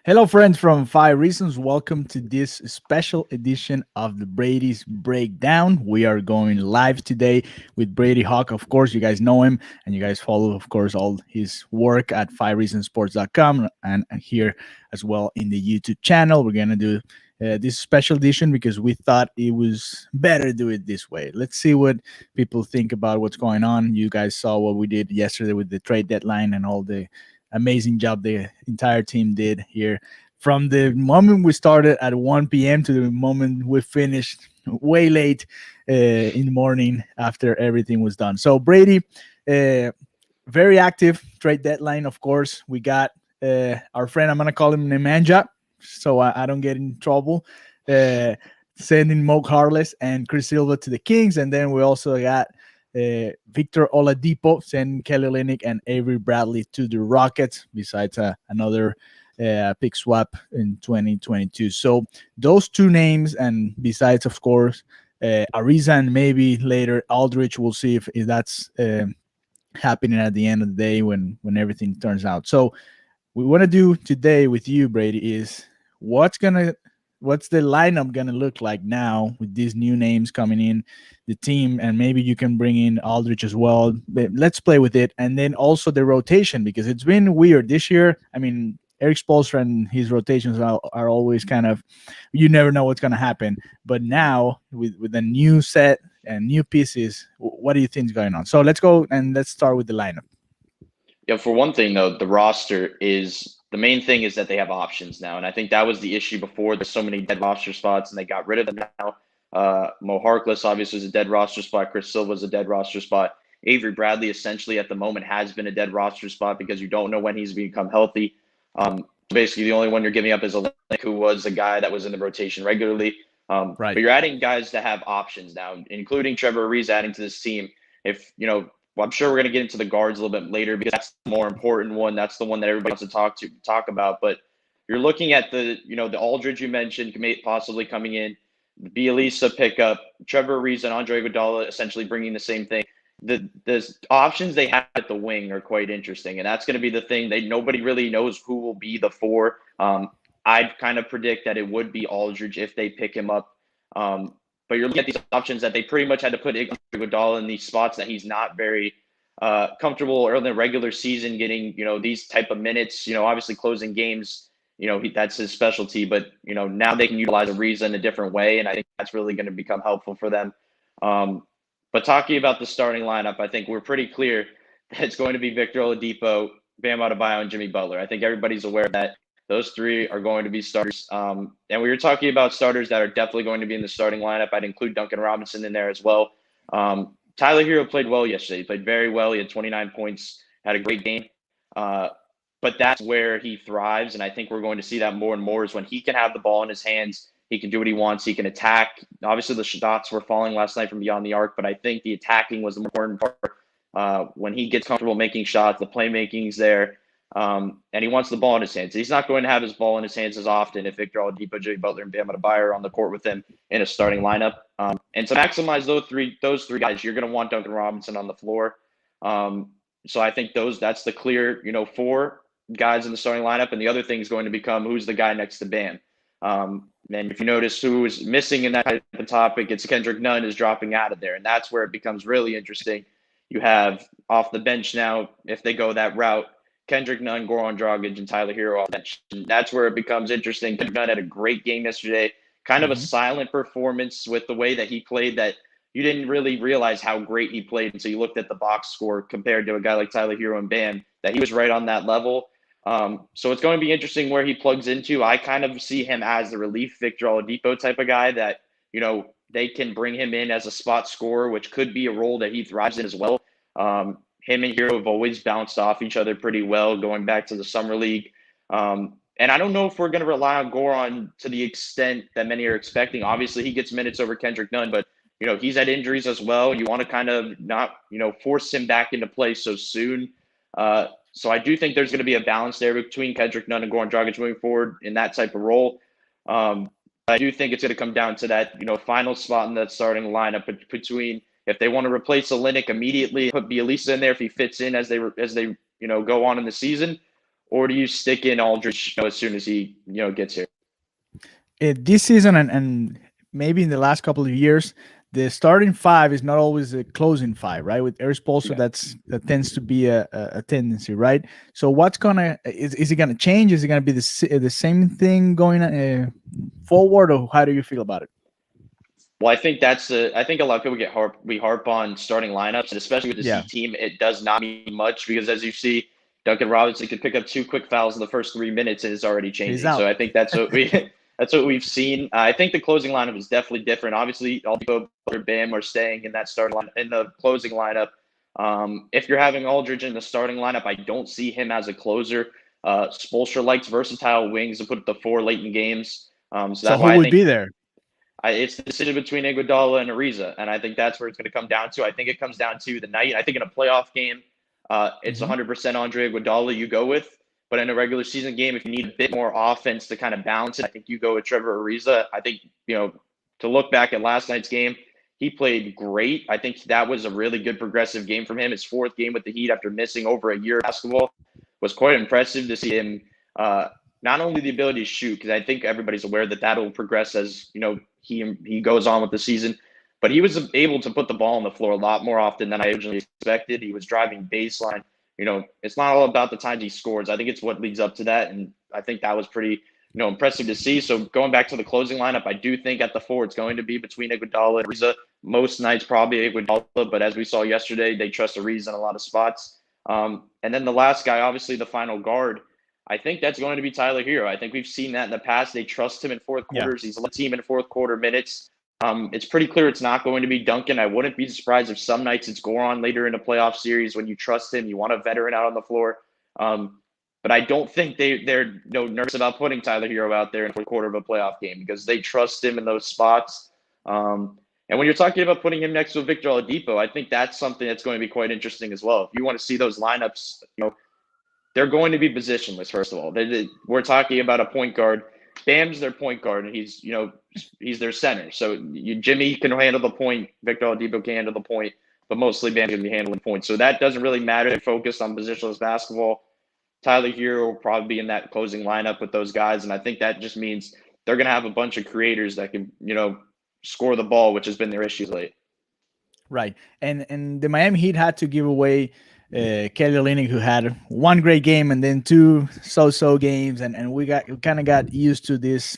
Hello, friends from Five Reasons. Welcome to this special edition of the Brady's Breakdown. We are going live today with Brady Hawk. Of course, you guys know him and you guys follow, of course, all his work at fivereasonsports.com and here as well in the YouTube channel. We're going to do this special edition because we thought it was better to do it this way. Let's see what people think about what's going on. You guys saw what we did yesterday with the trade deadline and all the amazing job the entire team did here from the moment we started at 1 p.m. to the moment we finished way late in the morning after everything was done. So Brady, very active trade deadline. Of course, we got our friend. I'm gonna call him Nemanja, so I don't get in trouble. Sending Mo Harless and Chris Silva to the Kings, and then we also got Victor Oladipo, sending Kelly Olynyk and Avery Bradley to the Rockets, besides another pick swap in 2022. So those two names, and besides, of course, Ariza and maybe later Aldridge. We'll see if that's happening at the end of the day when everything turns out. So we want to do today with you, Brady, is what's the lineup gonna look like now with these new names coming in the team, and maybe you can bring in Aldrich as well. But let's play with it, and then also the rotation because it's been weird this year. I mean, Eric Spoelstra and his rotations are always kind of, you never know what's gonna happen. But now with a new set and new pieces, what do you think is going on? So let's go and let's start with the lineup. Yeah, for one thing though, the roster is the main thing is that they have options now, and I think that was the issue before. There's so many dead roster spots, and they got rid of them now. Mo Harkless obviously is a dead roster spot. Chris Silva is a dead roster spot. Avery Bradley essentially at the moment has been a dead roster spot because you don't know when he's become healthy. Basically, the only one you're giving up is Olynyk, who was a guy that was in the rotation regularly. Right. But you're adding guys that have options now, including Trevor Ariza adding to this team. If well, I'm sure we're going to get into the guards a little bit later because that's the more important one. That's the one that everybody wants to talk about. But you're looking at the Aldridge you mentioned possibly coming in, the Bielisa pickup, Trevor Ariza and Andre Iguodala essentially bringing the same thing. The options they have at the wing are quite interesting, and that's going to be the thing. Nobody really knows who will be the four. I'd kind of predict that it would be Aldridge if they pick him up. But you're looking at these options that they pretty much had to put Iguodala in these spots that he's not very comfortable early in the regular season, getting these type of minutes. Obviously closing games. That's his specialty. But now they can utilize Ariza in a different way, and I think that's really going to become helpful for them. But talking about the starting lineup, I think we're pretty clear that it's going to be Victor Oladipo, Bam Adebayo, and Jimmy Butler. I think everybody's aware of that. Those three are going to be starters. And we were talking about starters that are definitely going to be in the starting lineup. I'd include Duncan Robinson in there as well. Tyler Hero played well yesterday. He played very well. He had 29 points, had a great game. But that's where he thrives. And I think we're going to see that more and more is when he can have the ball in his hands. He can do what he wants. He can attack. Obviously, the shots were falling last night from beyond the arc, but I think the attacking was the more important part. When he gets comfortable making shots, the playmaking's there. And he wants the ball in his hands. He's not going to have his ball in his hands as often if Victor Oladipo, Jimmy Butler, and Bam Adebayo are on the court with him in a starting lineup. And to maximize those three guys, you're going to want Duncan Robinson on the floor. So I think that's the clear, four guys in the starting lineup. And the other thing is going to become who's the guy next to Bam. And if you notice who is missing in that type of topic, it's Kendrick Nunn is dropping out of there. And that's where it becomes really interesting. You have off the bench now, if they go that route, Kendrick Nunn, Goran Dragic, and Tyler Hero off the bench. And that's where it becomes interesting. Kendrick Nunn had a great game yesterday, kind of a silent performance with the way that he played that you didn't really realize how great he played until you looked at the box score compared to a guy like Tyler Hero and Bam, that he was right on that level. So it's going to be interesting where he plugs into. I kind of see him as the relief Victor Oladipo type of guy that, they can bring him in as a spot scorer, which could be a role that he thrives in as well. Him and Hero have always bounced off each other pretty well going back to the Summer League. And I don't know if we're going to rely on Goran to the extent that many are expecting. Obviously, he gets minutes over Kendrick Nunn, but, he's had injuries as well. You want to kind of not, force him back into play so soon. So I do think there's going to be a balance there between Kendrick Nunn and Goran Dragic moving forward in that type of role. I do think it's going to come down to that, final spot in that starting lineup between if they want to replace Olynyk immediately, put Bielisa in there if he fits in as they go on in the season, or do you stick in Aldridge as soon as he gets here? This season and maybe in the last couple of years, the starting five is not always a closing five, right? With Eric Spoelstra, Yeah. that tends to be a tendency, right? So what's gonna is it gonna change? Is it gonna be the same thing going forward, or how do you feel about it? Well, I think a lot of people we harp on starting lineups, and especially with the Yeah, C team, it does not mean much because as you see, Duncan Robinson could pick up two quick fouls in the first 3 minutes and it's already he's changing. So out. I think that's what we that's what we've seen. I think the closing lineup is definitely different. Obviously, Aldipo or Bam are staying in that starting line in the closing lineup. If you're having Aldridge in the starting lineup, I don't see him as a closer. Spoelstra likes versatile wings to put the four late in games. So So that's who why I would think be there? it's the decision between Iguodala and Ariza, and I think that's where it's going to come down to. I think it comes down to the night. I think in a playoff game, it's Hmm. 100% Andre Iguodala you go with. But in a regular season game, if you need a bit more offense to kind of balance it, I think you go with Trevor Ariza. I think to look back at last night's game, he played great. I think that was a really good progressive game from him. His fourth game with the Heat after missing over a year of basketball was quite impressive to see him. Not only the ability to shoot, because I think everybody's aware that that'll progress as he goes on with the season. But he was able to put the ball on the floor a lot more often than I originally expected. He was driving baseline. It's not all about the times he scores. I think it's what leads up to that, and I think that was pretty impressive to see. So going back to the closing lineup, I do think at the four it's going to be between Iguodala and Ariza. Most nights probably Iguodala, but as we saw yesterday, they trust Ariza in a lot of spots. And then the last guy, obviously the final guard. I think that's going to be Tyler Hero. I think we've seen that in the past. They trust him in fourth Yeah, quarters. He's led the team in fourth quarter minutes. It's pretty clear it's not going to be Duncan. I wouldn't be surprised if some nights it's Goran later in a playoff series when you trust him. You want a veteran out on the floor. But I don't think they're nervous about putting Tyler Hero out there in the fourth quarter of a playoff game because they trust him in those spots. And when you're talking about putting him next to Victor Oladipo, I think that's something that's going to be quite interesting as well. If you want to see those lineups, they're going to be positionless. First of all, we're talking about a point guard. Bam's their point guard, and he's their center. So Jimmy can handle the point, Victor Oladipo can handle the point, but mostly Bam's going to be handling points. So that doesn't really matter. They're focused on positionless basketball. Tyler Hero will probably be in that closing lineup with those guys, and I think that just means they're going to have a bunch of creators that can score the ball, which has been their issues late. right. And the Miami Heat had to give away Kelly Olynyk, who had one great game and then two so-so games, and we kind of got used to this.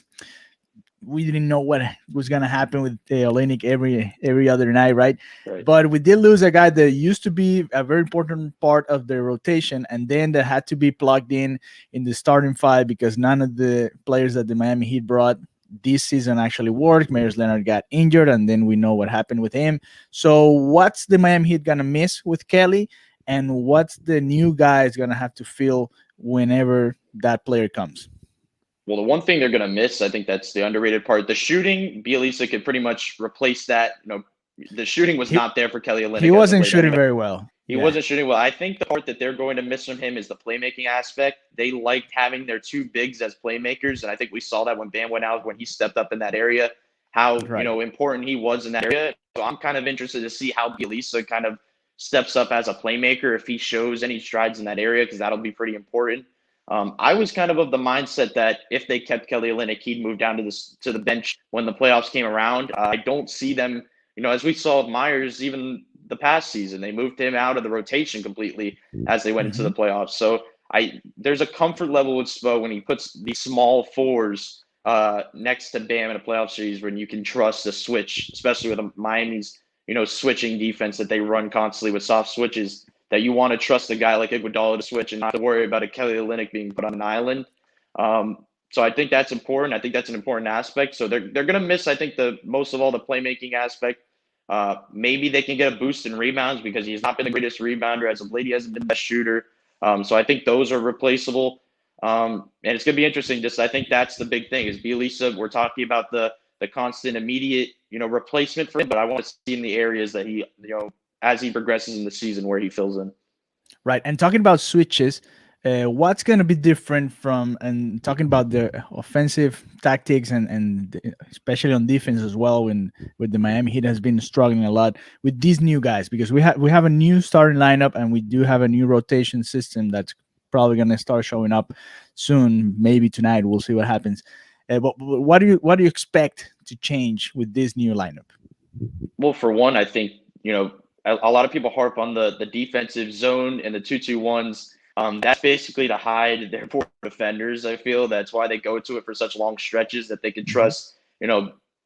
We didn't know what was gonna happen with Olynyk every other night, right? Right. But we did lose a guy that used to be a very important part of the rotation, and then that had to be plugged in the starting five because none of the players that the Miami Heat brought this season actually worked. Myers Leonard got injured, and then we know what happened with him. So, what's the Miami Heat gonna miss with Kelly, and what's the new guy is gonna have to fill whenever that player comes? Well, the one thing they're going to miss, I think that's the underrated part. The shooting, Bielisa could pretty much replace that. The shooting was He not there for Kelly he Olynyk as of wasn't late shooting anyway. very well. He Yeah. wasn't shooting well. I think the part that they're going to miss from him is the playmaking aspect. They liked having their two bigs as playmakers, and I think we saw that when Bam went out, when he stepped up in that area, how Right. important he was in that area. So I'm kind of interested to see how Bielisa kind of steps up as a playmaker if he shows any strides in that area, because that'll be pretty important. I was kind of the mindset that if they kept Kelly Olynyk, he'd move down to the bench when the playoffs came around. I don't see them, as we saw with Myers, even the past season, they moved him out of the rotation completely as they went into Hmm. the playoffs. So there's a comfort level with Spo when he puts these small fours next to Bam in a playoff series when you can trust a switch, especially with Miami's switching defense that they run constantly with soft switches, that you want to trust a guy like Iguodala to switch and not to worry about a Kelly Olynyk being put on an island. So I think that's important. I think that's an important aspect. So they're going to miss, I think, the most of all the playmaking aspect. Maybe they can get a boost in rebounds because he's not been the greatest rebounder as of late. He hasn't been the best shooter. So I think those are replaceable. And it's going to be interesting. I think that's the big thing is Bielisa. We're talking about the constant immediate, replacement for him, but I want to see in the areas that he, as he progresses in the season where he fills in. Right. And talking about switches, what's going to be different from and talking about the offensive tactics and especially on defense as well when with the Miami Heat has been struggling a lot with these new guys because we have a new starting lineup and we do have a new rotation system that's probably going to start showing up soon. Maybe tonight. We'll see what happens. But what do you expect to change with this new lineup? Well, for one, I think a lot of people harp on the defensive zone and the 2-2-1s. That's basically to hide their poor defenders. I feel that's why they go to it for such long stretches that they can Mhm. trust.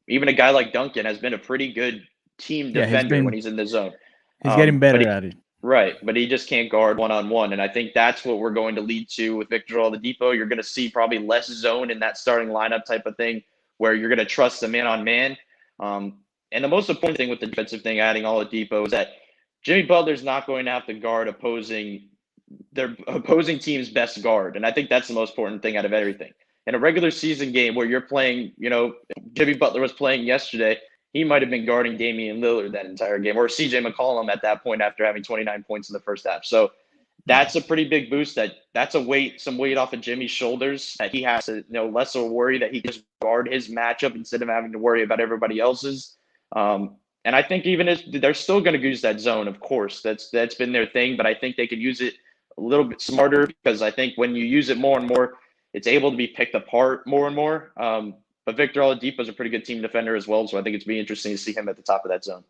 Even a guy like Duncan has been a pretty good team Yeah, he's defender when been he's in the zone. he's getting But better at it. right, but he just can't guard one-on-one, and I think that's what we're going to lead to with Victor Oladipo. You're going to see probably less zone in that starting lineup type of thing, where you're going to trust the man-on-man. Um, and the most important thing with the defensive thing, adding Oladipo, is that Jimmy Butler's not going to have to guard their opposing team's best guard, and I think that's the most important thing out of everything. In a regular season game where you're playing, Jimmy Butler was playing yesterday, he might have been guarding Damian Lillard that entire game, or CJ McCollum at that point after having 29 points in the first half. So Right. that's a pretty big boost. That's some weight off of Jimmy's shoulders that he has to, less of a worry that he can just guard his matchup instead of having to worry about everybody else's. And I think even if they're still going to use that zone, of course, that's been their thing, but I think they could use it a little bit smarter because I think when you use it more and more, it's able to be picked apart more and more. But Victor Oladipo is a pretty good team defender as well, so I think it's be interesting to see him at the top of that zone.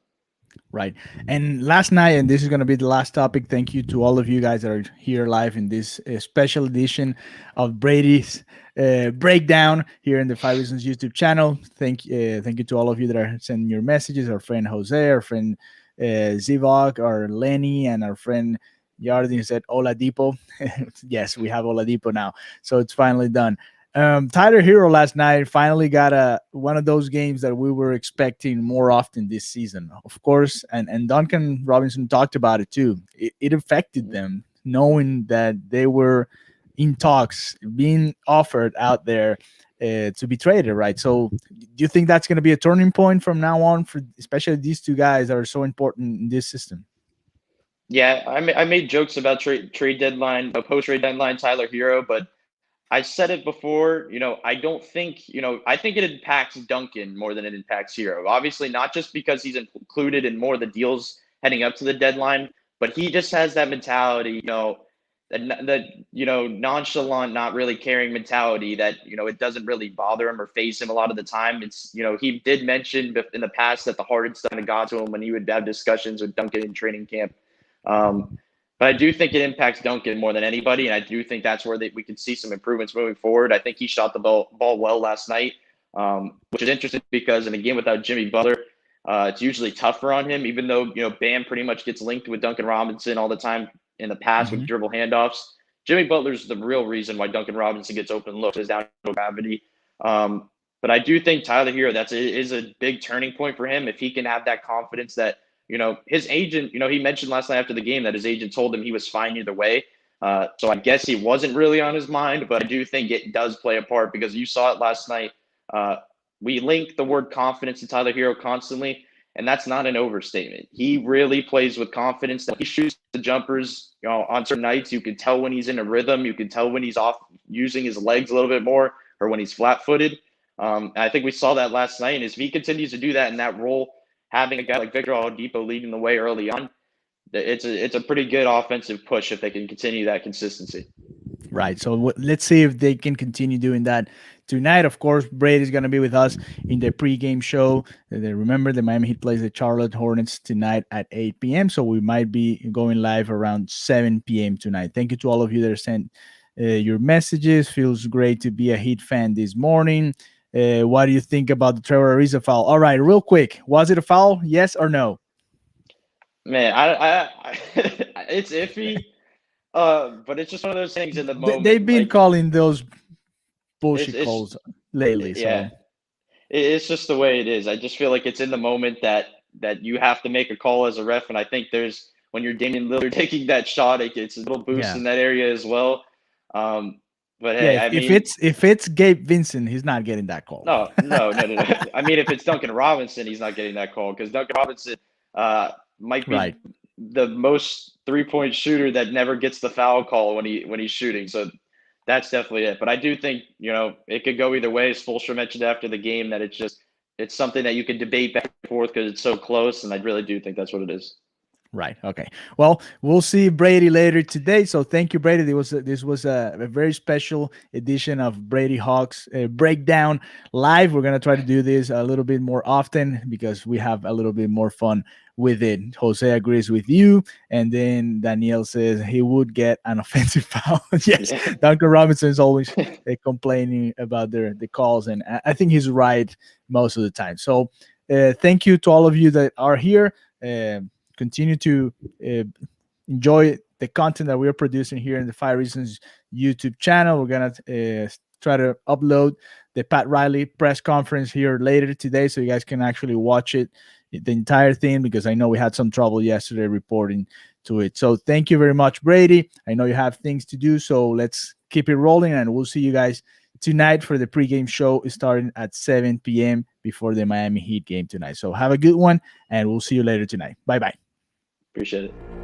Right. And last night, and this is going to be the last topic. Thank you to all of you guys that are here live in this special edition of Brady's breakdown here in the Five Reasons YouTube channel. Thank you to all of you that are sending your messages. Our friend Jose, our friend Zivok, our Lenny, and our friend Yardin said Oladipo. Yes, we have Oladipo now, so it's finally done. Tyler Hero last night finally got a one of those games that we were expecting more often this season, of course. And Duncan Robinson talked about it too. It affected them knowing that they were in talks, being offered out there to be traded, right? So, do you think that's going to be a turning point from now on for especially these two guys that are so important in this system? Yeah, I made jokes about trade deadline, post trade deadline, Tyler Hero, but I said it before. I don't think I think it impacts Duncan more than it impacts Hero. Obviously, not just because he's included in more of the deals heading up to the deadline, but he just has that mentality. That nonchalant, not really caring mentality that it doesn't really bother him or phase him a lot of the time. It's he did mention in the past that the hardest kind of got to him when he would have discussions with Duncan in training camp. Um, but I do think it impacts Duncan more than anybody, and I do think that's where we could see some improvements moving forward. I think he shot the ball well last night, which is interesting because in a game without Jimmy Butler, it's usually tougher on him. Even though Bam pretty much gets linked with Duncan Robinson all the time in the past with Hmm. dribble handoffs. Jimmy Butler's the real reason why Duncan Robinson gets open looks is down to gravity. But I do think Tyler Hero is a big turning point for him if he can have that confidence that his agent, he mentioned last night after the game that his agent told him he was fine either way. So I guess he wasn't really on his mind, but I do think it does play a part because you saw it last night. Uh, we link the word confidence to Tyler Hero constantly, and that's not an overstatement. He really plays with confidence. That he shoots the jumpers, on certain nights. You can tell when he's in a rhythm. You can tell when he's off using his legs a little bit more or when he's flat-footed. I think we saw that last night, and if he continues to do that in that role, having a guy like Victor Oladipo leading the way early on, it's a pretty good offensive push if they can continue that consistency. Right. So let's see if they can continue doing that tonight. Of course, Brady's going to be with us in the pregame show. Remember, the Miami Heat plays the Charlotte Hornets tonight at 8 p.m. So we might be going live around 7 p.m. tonight. Thank you to all of you that sent your messages. Feels great to be a Heat fan this morning. What do you think about the Trevor Ariza foul? All right, real quick. Was it a foul? Yes or no? Man, it's iffy, but it's just one of those things in the They've moment. been Like calling those bullshit it's calls lately. yeah, So, it's just the way it is. I just feel like it's in the moment that you have to make a call as a ref, and I think there's when you're Damian Lillard taking that shot, it gets a little boost yeah. in that area as well. Um, but Yeah, hey, if, I if mean, it's if it's Gabe Vincent, he's not getting that call. no. I mean, if it's Duncan Robinson, he's not getting that call because Duncan Robinson might Right. be the most 3-point shooter that never gets the foul call when he's shooting. So that's definitely it. But I do think it could go either way. As Fulcher mentioned after the game, that it's something that you can debate back and forth because it's so close, and I really do think that's what it is. Right. Okay. Well, we'll see Brady later today. So thank you, Brady. This was a very special edition of Brady Hawks Breakdown Live. We're gonna try to do this a little bit more often because we have a little bit more fun with it. Jose agrees with you, and then Daniel says he would get an offensive foul. Yes, Yeah. Duncan Robinson is always complaining about the calls, and I think he's right most of the time. So thank you to all of you that are here. Continue to uh, enjoy the content that we're producing here in the Five Reasons YouTube channel. We're gonna try to upload the Pat Riley press conference here later today, so you guys can actually watch it, the entire thing, because I know we had some trouble yesterday reporting to it. So thank you very much, Brady. I know you have things to do, so let's keep it rolling, and we'll see you guys tonight for the pregame show starting at 7 p.m. before the Miami Heat game tonight. So have a good one, and we'll see you later tonight. Bye bye. Appreciate it.